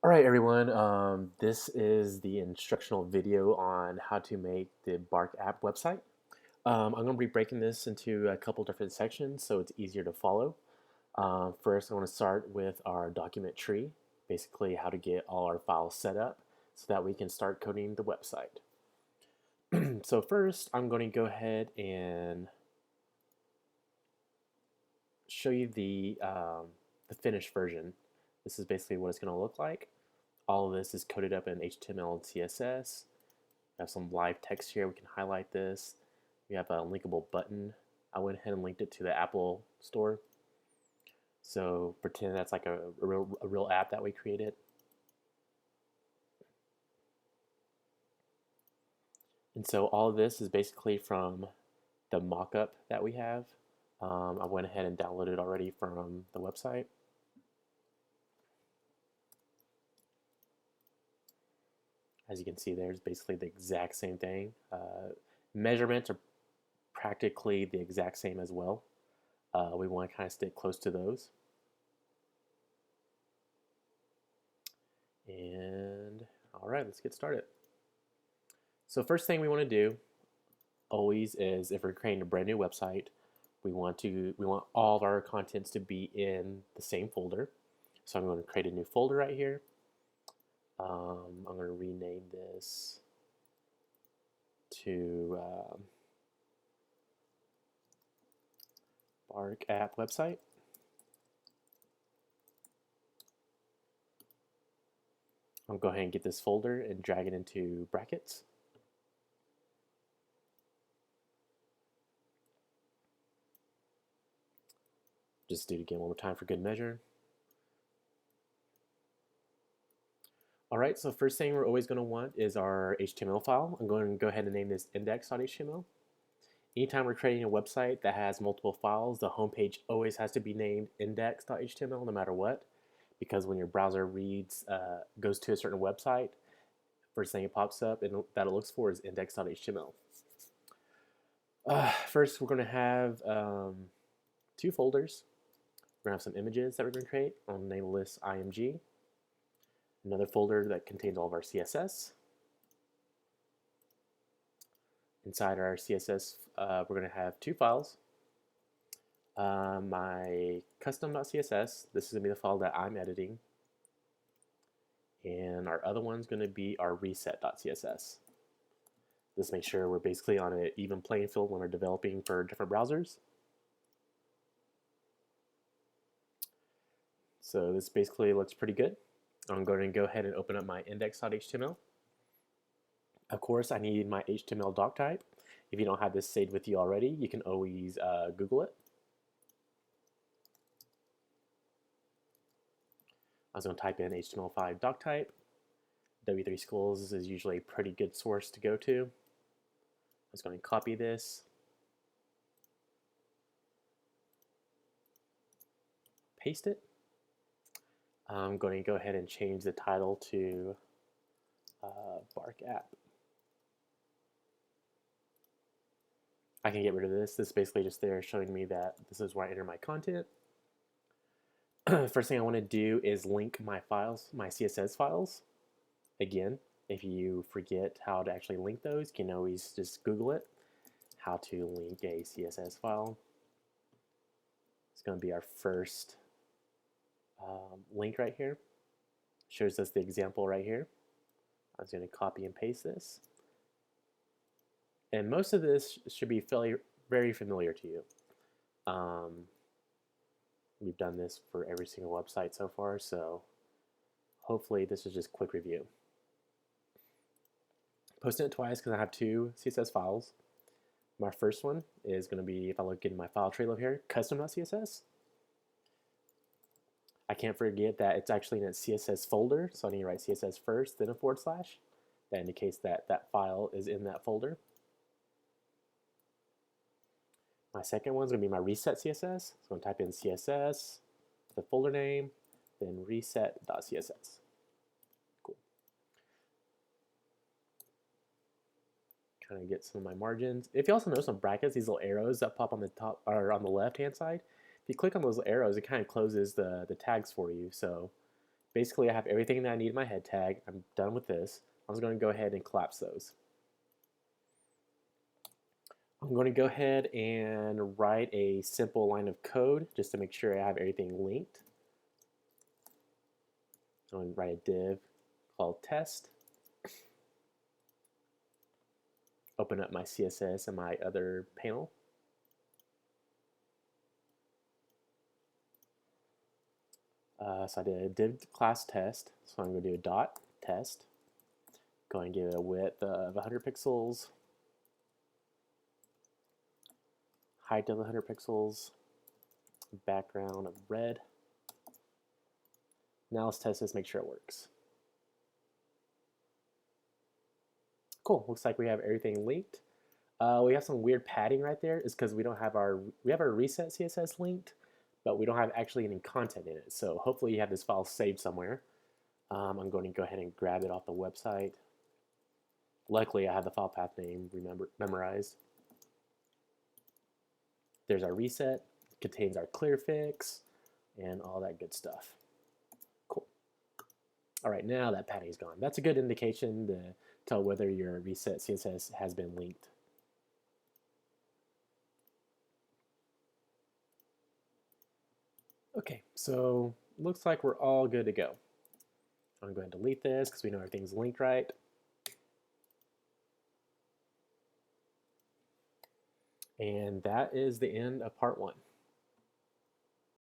All right, everyone. This is the instructional video on how to make the Bark app website. I'm going to be breaking this into a couple different sections so it's easier to follow. First, I want to start with our document tree, basically how to get all our files set up so that we can start coding the website. So first, I'm going to go ahead and show you the finished version. This is basically what it's going to look like. All of this is coded up in HTML and CSS. We have some live text here. We can highlight this. We have a linkable button. I went ahead and linked it to the Apple Store. So pretend that's like a real app that we created. And so all of this is basically from the mock-up that we have. I went ahead and downloaded it already from the website. As you can see there, it's basically the exact same thing. Measurements are practically the exact same as well. We want to kind of stick close to those. And all right, let's get started. So first thing we want to do always is, if we're creating a brand new website, we want all of our contents to be in the same folder. So I'm going to create a new folder right here. I'm going to rename this to Bark app website. I'll go ahead and get this folder and drag it into brackets. Just do it again one more time for good measure. All right, so first thing we're always going to want is our HTML file. I'm going to go ahead and name this index.html. Anytime we're creating a website that has multiple files, the homepage always has to be named index.html no matter what, because when your browser goes to a certain website, first thing it pops up and that it looks for is index.html. First, we're going to have two folders. We're going to have some images that we're going to create. I'll name this img. Another folder that contains all of our CSS. Inside our CSS, we're going to have two files. My custom.css, this is going to be the file that I'm editing. And our other one's going to be our reset.css. This makes sure we're basically on an even playing field when we're developing for different browsers. So this basically looks pretty good. I'm going to go ahead and open up my index.html. Of course, I need my HTML doc type. If you don't have this saved with you already, you can always Google it. I was going to type in HTML5 doc type. W3 Schools is usually a pretty good source to go to. I was going to copy this, paste it. I'm going to go ahead and change the title to Bark app. I can get rid of this. This is basically just there showing me that this is where I enter my content. First thing I want to do is link my files, my CSS files. Again, if you forget how to actually link those, you can always just Google it. How to link a CSS file. It's going to be our first link right here. Shows us the example right here. I was going to copy and paste this. And most of this should be very familiar to you. We've done this for every single website so far, so hopefully this is just a quick review. Posting it twice because I have two CSS files. My first one is going to be, if I look in my file tree over here, custom.css. I can't forget that it's actually in a CSS folder, so I need to write CSS first, then a /. That indicates that that file is in that folder. My second one is going to be my reset CSS. So I'm going to type in CSS, the folder name, then reset.css. Cool. Kind of get some of my margins. If you also notice some brackets, these little arrows that pop on the top or on the left-hand side, if you click on those arrows, it kind of closes the tags for you. So Basically, I have everything that I need in my head tag. I'm done with this. I'm just going to go ahead and collapse those. I'm going to go ahead and write a simple line of code just to make sure I have everything linked. I'm going to write a div called test. Open up my CSS and my other panel. So I did a div class test. So I'm going to do a dot test. Going to give it a width of 100 pixels, height of 100 pixels, background of red. Now let's test this, make sure it works. Cool, looks like we have everything linked. We have some weird padding right there. It's because we have our reset CSS linked, but we don't have actually any content in it. So hopefully you have this file saved somewhere. I'm going to go ahead and grab it off the website. Luckily, I have the file path name memorized. There's our reset, contains our clear fix, and all that good stuff. Cool. All right, now that padding is gone. That's a good indication to tell whether your reset CSS has been linked. Okay, so looks like we're all good to go. I'm going to delete this because we know everything's linked right. And that is the end of part 1.